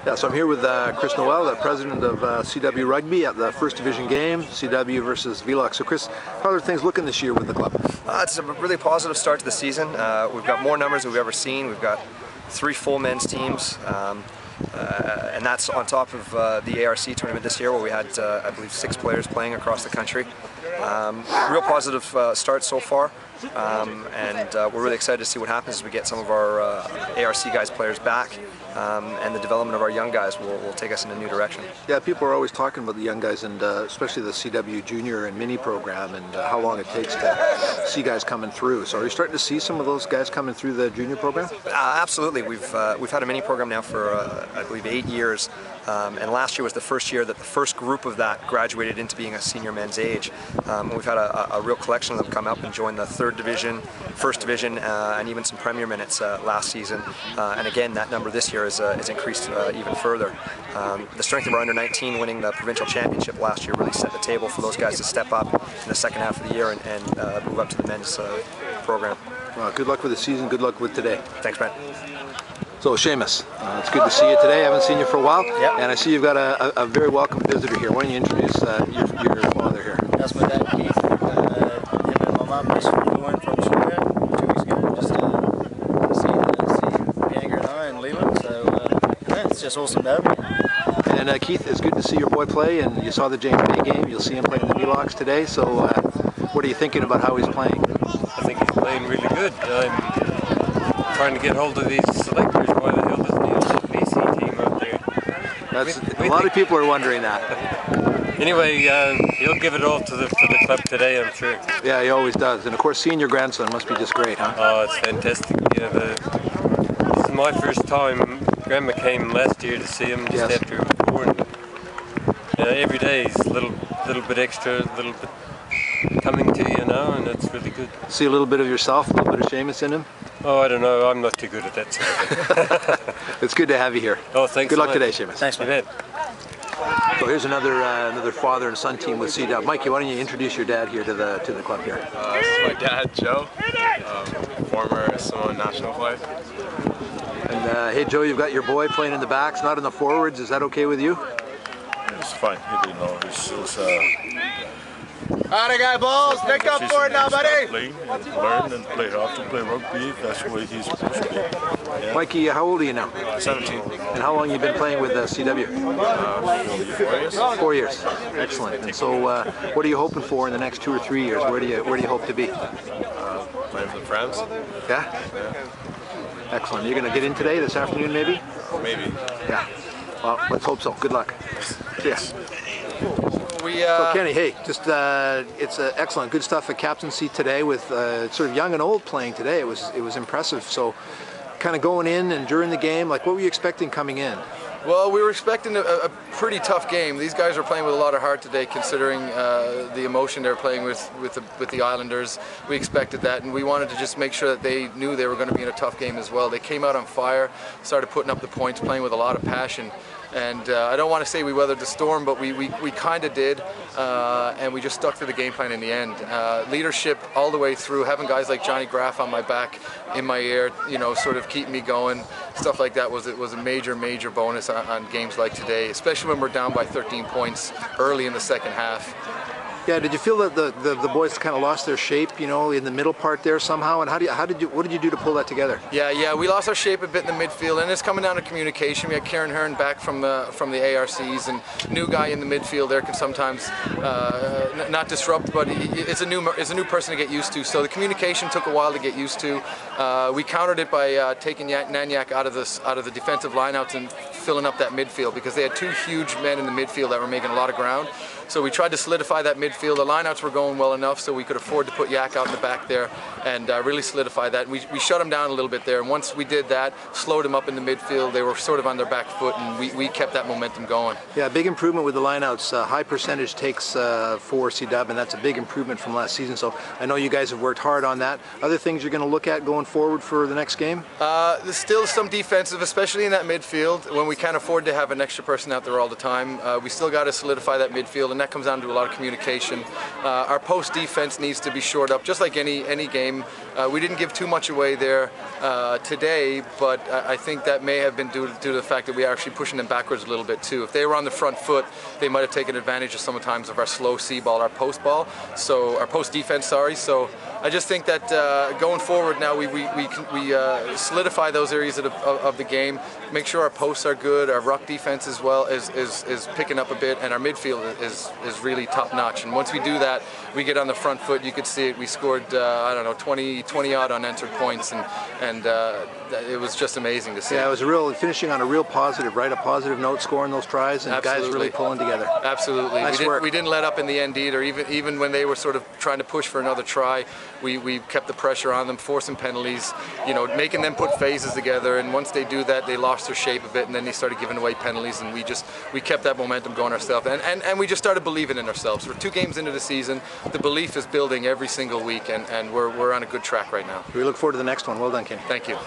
Yeah, so I'm here with Chris Noel, the president of CW Rugby at the First Division game, CW versus Velox. So Chris, how are things looking this year with the club? It's a really positive start to the season. We've got more numbers than we've ever seen. We've got 3 full men's teams, and that's on top of the ARC tournament this year where we had, I believe, 6 players playing across the country. Real positive start so far, and we're really excited to see what happens as we get some of our ARC guys players back, and the development of our young guys will take us in a new direction. Yeah, people are always talking about the young guys, and especially the CW junior and mini program, and how long it takes to see guys coming through. So are you starting to see some of those guys coming through the junior program? Absolutely. We've had a mini program now for I believe 8 years, and last year was the first year that the first group of that graduated into being a senior men's age. We've had a real collection of them come up and join the 3rd Division, 1st Division, and even some Premier minutes last season. And again, that number this year is increased even further. The strength of our under-19 winning the provincial championship last year really set the table for those guys to step up in the second half of the year and move up to the men's program. Well, good luck with the season. Good luck with today. Thanks, Brent. So Seamus, it's good to see you today. I haven't seen you for a while, yep. And I see you've got a very welcome visitor here. Why don't you introduce your father here? That's my dad, Keith. Him and my mum just flew in from Australia 2 weeks ago just to see Bianca and I and Leland. So yeah, it's just awesome to have me. And Keith, it's good to see your boy play, and you saw the James Bay game. You'll see him playing the Velox today. So what are you thinking about how he's playing? I think he's playing really good. I'm trying to get hold of these selectors. Why the hell doesn't he have the BC team up there? A lot of people are wondering that. Anyway, he'll give it all to the club today, I'm sure. Yeah, he always does. And of course, seeing your grandson must be just great, huh? Oh, it's fantastic. You know, this is my first time. Grandma came last year to see him just after he was born. Every day he's a little bit extra, a little bit coming to you now, and that's really good. See a little bit of yourself, a little bit of Seamus in him? Oh, I don't know. I'm not too good at that sort of thing. It's good to have you here. Oh, thanks. Good luck today, Seamus. Thanks, man. So here's another father and son team with CW. Mikey, why don't you introduce your dad here to the club here? This is my dad, Joe, former Samoan national player. And hey, Joe, you've got your boy playing in the backs, not in the forwards. Is that okay with you? It's fine. He didn't know. Alright, guy, balls. Pick up for it now, buddy. Play and learn and play hard to play rugby. That's the way he's supposed to be. Yeah. Mikey, how old are you now? 17. And how long have you been playing with CW? 4 years. 4 years. Excellent. And so, what are you hoping for in the next 2 or 3 years? Where do you hope to be? Playing for the Friends. Yeah. Excellent. You're going to get in today, this afternoon, maybe? Maybe. Yeah. Well, let's hope so. Good luck. Yes. So Kenny, hey, just it's excellent, good stuff at captaincy today with sort of young and old playing today. It was impressive. So, kind of going in and during the game, like what were you expecting coming in? Well, we were expecting a pretty tough game. These guys are playing with a lot of heart today, considering the emotion they're playing with the Islanders. We expected that, and we wanted to just make sure that they knew they were going to be in a tough game as well. They came out on fire, started putting up the points, playing with a lot of passion. And I don't want to say we weathered the storm, but we kind of did, and we just stuck to the game plan in the end. Leadership all the way through, having guys like Johnny Graff on my back, in my ear, you know, sort of keeping me going. Stuff like that was a major bonus on games like today, especially when we're down by 13 points early in the second half. Yeah, did you feel that the boys kind of lost their shape, you know, in the middle part there somehow? And what did you do to pull that together? Yeah, we lost our shape a bit in the midfield, and it's coming down to communication. We had Kieran Hearn back from the ARCs, and new guy in the midfield there can sometimes not disrupt, but it's a new person to get used to. So the communication took a while to get used to. We countered it by taking Nanyak out of the defensive lineouts and filling up that midfield, because they had 2 huge men in the midfield that were making a lot of ground. So we tried to solidify that midfield. The lineouts were going well enough, so we could afford to put Yak out in the back there and really solidify that. We shut them down a little bit there, and once we did that, slowed them up in the midfield. They were sort of on their back foot, and we kept that momentum going. Yeah, big improvement with the lineouts. High percentage takes for CW, and that's a big improvement from last season. So I know you guys have worked hard on that. Other things you're going to look at going forward for the next game? There's still some defensive, especially in that midfield, when we can't afford to have an extra person out there all the time. We still got to solidify that midfield and that comes down to a lot of communication. Our post defense needs to be shored up, just like any game. We didn't give too much away there today, but I think that may have been due to the fact that we are actually pushing them backwards a little bit too. If they were on the front foot, they might have taken advantage of sometimes of our slow C ball, our post ball, so our post defense. Sorry. So I just think that going forward now we solidify those areas of the game. Make sure our posts are good. Our ruck defense as well is picking up a bit, and our midfield is really top notch. And once we do that, we get on the front foot. You could see it. We scored I don't know 20 odd unanswered points, and it was just amazing to see. Yeah, it was finishing on a real positive, right? A positive note, scoring those tries, and Absolutely. guys really pulling together. Absolutely. Nice work. We didn't let up in the end either. Even when they were sort of trying to push for another try, we kept the pressure on them, forcing penalties, making them put phases together. And once they do that, they lost their shape a bit, and then they started giving away penalties. And we kept that momentum going ourselves, and we just started believing in ourselves. We're 2 games into the season. The belief is building every single week, and we're on a good track right now. We look forward to the next one. Well done, Kenny. Thank you.